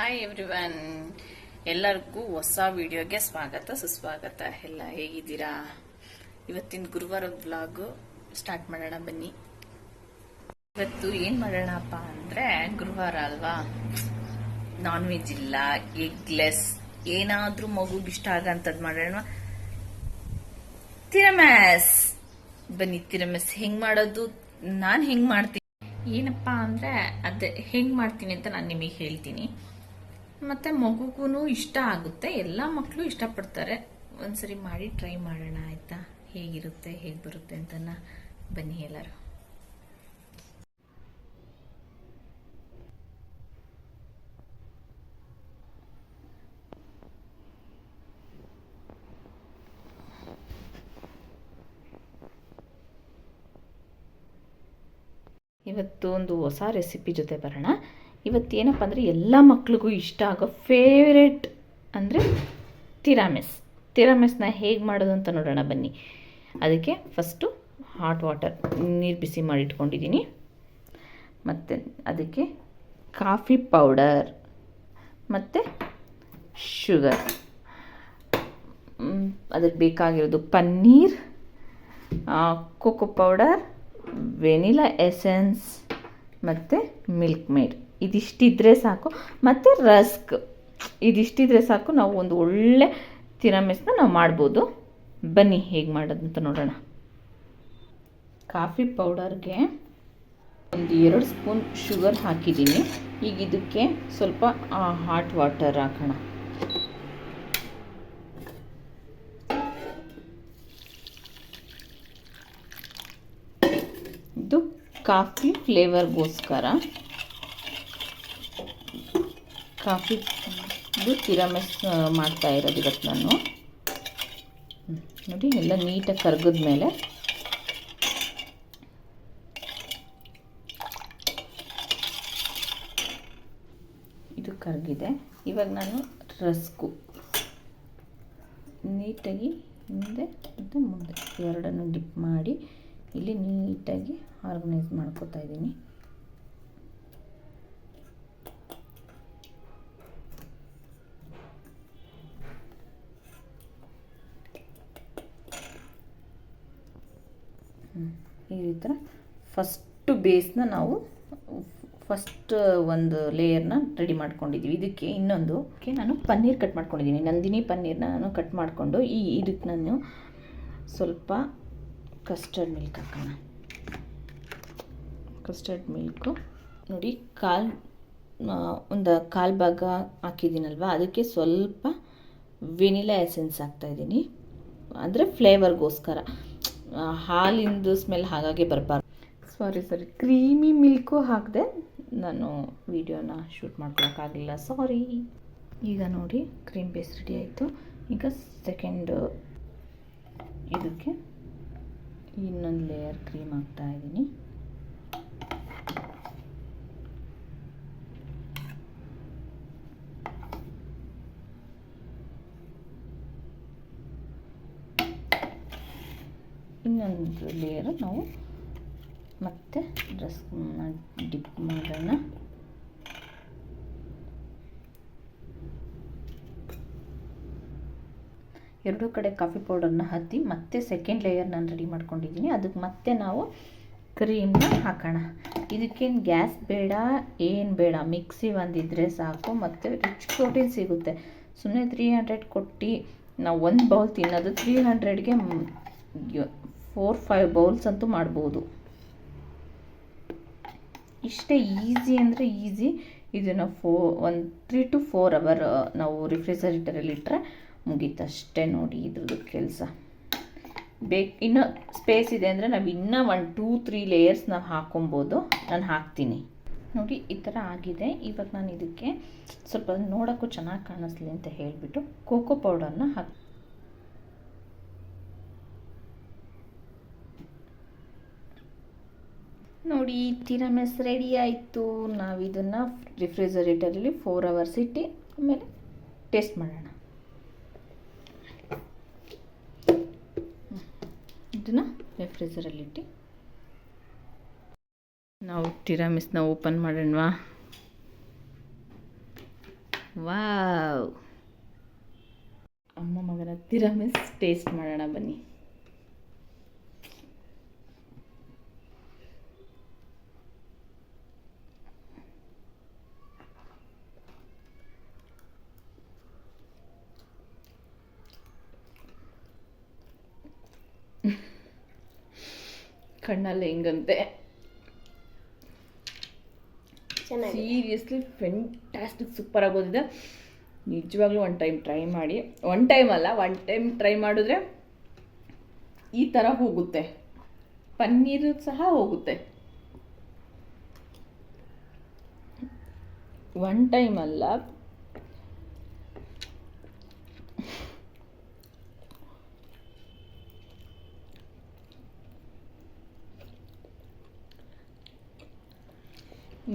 Hi everyone, ಎಲ್ಲರಿಗೂ ಹೊಸ ವಿಡಿಯೋಗೆ ಸ್ವಾಗತ ಸುಸ್ವಾಗತ. ಎಲ್ಲ ಹೇಗಿದ್ದೀರಾ? ಇವತ್ತಿನ ಗುರುವಾರದ ವ್ಲಾಗ್ ಸ್ಟಾರ್ಟ್ ಮಾಡೋಣ ಬನ್ನಿ. ಇವತ್ತು ಏನ್ ಮಾಡೋಣಪ್ಪ ಅಂದ್ರೆ, ಗುರುವಾರ ಅಲ್ವಾ, ನಾನ್ ವೆಜ್ ಇಲ್ಲ, ಎಗ್ಲೆಸ್, ಏನಾದ್ರೂ ಮಗುಗೆ ಇಷ್ಟ ಆಗಂತದ್ ಮಾಡೋಣ. ತಿರಮಸ್ ಬನ್ನಿ. ತಿರಮಸ್ ಹೆಂಗ್ ಮಾಡೋದು, ನಾನ್ ಹೆಂಗ್ ಮಾಡ್ತೀನಿ, ಏನಪ್ಪಾ ಅಂದ್ರೆ ಅದೇ ಹೆಂಗ್ ಮಾಡ್ತೀನಿ ಅಂತ ನಾನು ನಿಮಗೆ ಹೇಳ್ತೀನಿ. ಮತ್ತೆ ಮಗುಗೂ ಇಷ್ಟ ಆಗುತ್ತೆ, ಎಲ್ಲ ಮಕ್ಕಳು ಇಷ್ಟಪಡ್ತಾರೆ. ಒಂದ್ಸರಿ ಮಾಡಿ ಟ್ರೈ ಮಾಡೋಣ ಆಯ್ತಾ, ಹೇಗಿರುತ್ತೆ ಹೇಗೆ ಬರುತ್ತೆ ಅಂತ. ಬನ್ನಿ ಎಲ್ಲರೂ. ಇವತ್ತು ಒಂದು ಹೊಸ ರೆಸಿಪಿ ಜೊತೆ ಬರೋಣ. ಇವತ್ತೇನಪ್ಪ ಅಂದರೆ ಎಲ್ಲ ಮಕ್ಳಿಗೂ ಇಷ್ಟ ಆಗೋ ಫೇವ್ರೆಟ್ ಅಂದರೆ ತಿರಾಮಿಸ್ನ ಹೇಗೆ ಮಾಡೋದು ಅಂತ ನೋಡೋಣ ಬನ್ನಿ. ಅದಕ್ಕೆ ಫಸ್ಟು ಹಾಟ್ ವಾಟರ್, ನೀರು ಬಿಸಿ ಮಾಡಿ ಇಟ್ಕೊಂಡಿದ್ದೀನಿ. ಮತ್ತು ಅದಕ್ಕೆ ಕಾಫಿ ಪೌಡರ್ ಮತ್ತು ಶುಗರ್, ಅದಕ್ಕೆ ಬೇಕಾಗಿರೋದು paneer, cocoa powder, vanilla essence ಮತ್ತು ಮಿಲ್ಕ್ ಮೇಡ್. ಇದಿಷ್ಟಿದ್ರೆ ಸಾಕು. ಮತ್ತು ರಸ್ಕ್, ಇದಿಷ್ಟಿದ್ರೆ ಸಾಕು. ನಾವು ಒಂದು ಒಳ್ಳೆ ತಿರಾಮಿಸ್ನ ನಾವು ಮಾಡ್ಬೋದು. ಬನ್ನಿ ಹೇಗೆ ಮಾಡೋದಂತ ನೋಡೋಣ. ಕಾಫಿ ಪೌಡರ್ಗೆ ಒಂದು 2 ಸ್ಪೂನ್ ಶುಗರ್ ಹಾಕಿದ್ದೀನಿ. ಈಗ ಇದಕ್ಕೆ ಸ್ವಲ್ಪ ಹಾಟ್ ವಾಟರ್ ಹಾಕೋಣ. ಇದು ಕಾಫಿ ಫ್ಲೇವರ್ಗೋಸ್ಕರ, ಕಾಫಿದು ತಿರಾಮಿಸ್ ಮಾಡ್ತಾ ಇರೋದು ಇವತ್ತು ನಾನು. ನೋಡಿ, ಎಲ್ಲ ನೀಟಾಗಿ ಕರಗಿದ್ಮೇಲೆ ಇದು ಕರಗಿದೆ. ಇವಾಗ ನಾನು ರಸ್ಕು ನೀಟಾಗಿ ಹಿಂದೆ ಮತ್ತು ಮುಂದೆ ಎರಡನ್ನು ಡಿಪ್ ಮಾಡಿ ಇಲ್ಲಿ ನೀಟಾಗಿ ಆರ್ಗನೈಸ್ ಮಾಡ್ಕೋತಾ ಇದ್ದೀನಿ. ಈ ಥರ ಫಸ್ಟು ಬೇಸ್ನ ನಾವು ಫಸ್ಟ್ ಒಂದು ಲೇಯರ್ನ ರೆಡಿ ಮಾಡ್ಕೊಂಡಿದ್ದೀವಿ. ಇದಕ್ಕೆ ಇನ್ನೊಂದು ನಾನು ಪನ್ನೀರ್ ಕಟ್ ಮಾಡ್ಕೊಂಡಿದ್ದೀನಿ. ನಂದಿನಿ ಪನ್ನೀರ್ನ ನಾನು ಕಟ್ ಮಾಡಿಕೊಂಡು ಇದಕ್ಕೆ ನಾನು ಸ್ವಲ್ಪ ಕಸ್ಟರ್ಡ್ ಮಿಲ್ಕ್ ಹಾಕೋಣ. ಕಸ್ಟರ್ಡ್ ಮಿಲ್ಕು ನೋಡಿ, ಒಂದು ಕಾಲು ಭಾಗ ಹಾಕಿದ್ದೀನಲ್ವ, ಅದಕ್ಕೆ ಸ್ವಲ್ಪ ವೆನಿಲಾ ಎಸೆನ್ಸ್ ಹಾಕ್ತಾಯಿದ್ದೀನಿ. ಅಂದರೆ ಫ್ಲೇವರ್ಗೋಸ್ಕರ, ಹಾಲಿಂದು ಸ್ಮೆಲ್ ಹಾಗಾಗಿ ಬರಬಾರ್ದು. ಸಾರಿ ಕ್ರೀಮಿ ಮಿಲ್ಕು ಹಾಕಿದೆ. ನಾನು ವಿಡಿಯೋನ ಶೂಟ್ ಮಾಡ್ಕೊಳಕ್ಕಾಗಲಿಲ್ಲ, ಸಾರಿ. ಈಗ ನೋಡಿ, ಕ್ರೀಮ್ ಬೇಸ್ ರೆಡಿ ಆಯಿತು. ಈಗ ಸೆಕೆಂಡ್ ಇದಕ್ಕೆ ಇನ್ನೊಂದು ಲೇಯರ್ ಕ್ರೀಮ್ ಹಾಕ್ತಾ ಇದ್ದೀನಿ. ಇನ್ನೊಂದು ಲೇಯರ್ ನಾವು ಮತ್ತೆ ರಸ್ಕ್ನ ಡಿಪ್ ಮಾಡೋಣ. ಎರಡೂ ಕಡೆ ಕಾಫಿ ಪೌಡರ್ನ ಹತ್ತಿ ಮತ್ತೆ ಸೆಕೆಂಡ್ ಲೇಯರ್ ನಾನು ರೆಡಿ ಮಾಡ್ಕೊಂಡಿದ್ದೀನಿ. ಅದಕ್ಕೆ ಮತ್ತೆ ನಾವು ಕ್ರೀಮ್ನ ಹಾಕೋಣ. ಇದಕ್ಕೇನು ಗ್ಯಾಸ್ ಬೇಡ, ಏನು ಬೇಡ, ಮಿಕ್ಸಿ ಒಂದಿದ್ರೆ ಸಾಕು. ಮತ್ತು ರಿಚ್ ಪ್ರೋಟೀನ್ ಸಿಗುತ್ತೆ. ಸುಮ್ಮನೆ 300 ಕೊಟ್ಟು ನಾವು ಒಂದು ಬೌಲ್ ತಿನ್ನೋದು, 300ಗೆ 4-5 ಬೌಲ್ಸ್ ಅಂತೂ ಮಾಡ್ಬೋದು. ಇಷ್ಟೇ ಈಸಿ ಅಂದರೆ ಈಸಿ. ಇದನ್ನು 3 to 4 ಅವರ್ ನಾವು ರಿಫ್ರಿಜರೇಟರಲ್ಲಿ ಇಟ್ಟರೆ ಮುಗೀತಷ್ಟೇ. ನೋಡಿ ಇದ್ರದ್ದು ಕೆಲಸ. ಇನ್ನೂ ಸ್ಪೇಸ್ ಇದೆ ಅಂದರೆ ನಾವು ಇನ್ನೂ 1-2-3 ಲೇಯರ್ಸ್ ನಾವು ಹಾಕೊಬೋದು. ನಾನು ಹಾಕ್ತೀನಿ. ನೋಡಿ, ಈ ಥರ ಆಗಿದೆ. ಇವಾಗ ನಾನು ಇದಕ್ಕೆ ಸ್ವಲ್ಪ ನೋಡೋಕ್ಕೂ ಚೆನ್ನಾಗಿ ಕಾಣಿಸ್ಲಿ ಅಂತ ಹೇಳಿಬಿಟ್ಟು ಕೋಕೋ ಪೌಡರ್ನ ನೋಡಿ, ತಿರಾಮಿಸ್ ರೆಡಿ ಆಯಿತು. ನಾವು ಇದನ್ನು ರಿಫ್ರಿಜರೇಟರಲ್ಲಿ 4 ಅವರ್ಸ್ ಇಟ್ಟು ಆಮೇಲೆ ಟೇಸ್ಟ್ ಮಾಡೋಣ. ಇದನ್ನು ರೆಫ್ರಿಜರಲ್ಲಿಟ್ಟು ನಾವು ತಿರಾಮಿಸ್ನ ಓಪನ್ ಮಾಡೋಣವಾ. ವಾವ್, ಅಮ್ಮ ಮಗನ ತಿರಮಿಸ್ ಟೇಸ್ಟ್ ಮಾಡೋಣ ಬನ್ನಿ. ಕಣ್ಣಲ್ಲಿ ಹೆಂಗಂತೆ. ಸೀರಿಯಸ್ಲಿ ಫೆಂಟಾಸ್ಟಿಕ್, ಸೂಪರ್ ಆಗೋದಿದೆ. ನಿಜವಾಗ್ಲೂ ಒನ್ ಟೈಮ್ ಟ್ರೈ ಮಾಡಿ. ಒನ್ ಟೈಮ್ ಟ್ರೈ ಮಾಡಿದ್ರೆ ಈ ಥರ ಹೋಗುತ್ತೆ. ಪನ್ನೀರು ಸಹ ಹೋಗುತ್ತೆ. ಒನ್ ಟೈಮ್ ಅಲ್ಲ,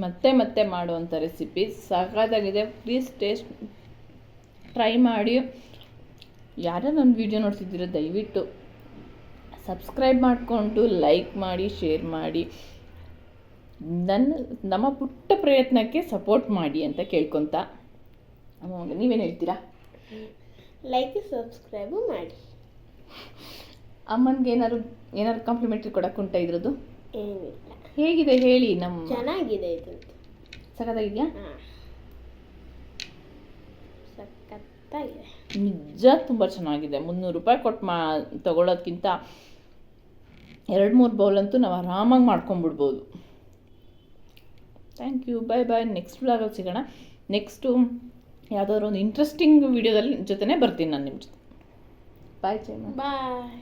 ಮತ್ತೆ ಮತ್ತೆ ಮಾಡುವಂಥ ರೆಸಿಪಿ ಸಖತ್ತಾಗಿದೆ. ಪ್ಲೀಸ್ ಟ್ರೈ ಮಾಡಿ. ಯಾರು ನನ್ನ ವಿಡಿಯೋ ನೋಡ್ತಿದ್ದೀರೋ ದಯವಿಟ್ಟು ಸಬ್ಸ್ಕ್ರೈಬ್ ಮಾಡಿಕೊಂಡು ಲೈಕ್ ಮಾಡಿ, ಶೇರ್ ಮಾಡಿ, ನಮ್ಮ ಪುಟ್ಟ ಪ್ರಯತ್ನಕ್ಕೆ ಸಪೋರ್ಟ್ ಮಾಡಿ ಅಂತ ಕೇಳ್ಕೊತ, ನೀವೇನು ಹೇಳ್ತೀರಾ? ಲೈಕ್ ಸಬ್ಸ್ಕ್ರೈಬು ಮಾಡಿ. ಅಮ್ಮನಿಗೆ ಏನಾದ್ರು ಕಾಂಪ್ಲಿಮೆಂಟ್ರಿ ಕೊಡೋಕ್ಕುಂಟ ಇದ್ರದ್ದು? ಏನಿಲ್ಲ. ಹೇಗಿದೆ ಹೇಳಿ. ಚೆನ್ನಾಗಿದೆ ಇದು. ಸಖತ್ತಾಗಿದೆಯಾ? ಸಖತ್ತಾಗಿದೆ, ನಿಜ ತುಂಬ ಚೆನ್ನಾಗಿದೆ. 300 ರೂಪಾಯಿ ಕೊಟ್ಟು ತಗೊಳ್ಳೋದ್ಕಿಂತ 2-3 ಬೌಲಂತೂ ನಾವು ಆರಾಮಾಗಿ ಮಾಡ್ಕೊಂಬಿಡ್ಬೋದು. Thank you, bye. ನೆಕ್ಸ್ಟ್ ವ್ಲಾಗಲ್ಲಿ ಸಿಗೋಣ. ನೆಕ್ಸ್ಟು ಯಾವುದಾದ್ರು ಒಂದು ಇಂಟ್ರೆಸ್ಟಿಂಗ್ ವಿಡಿಯೋದಲ್ಲಿ ಜೊತೆನೇ ಬರ್ತೀನಿ ನಾನು ನಿಮ್ಮ ಜೊತೆ. ಬಾಯ್. ಬಾಯ್.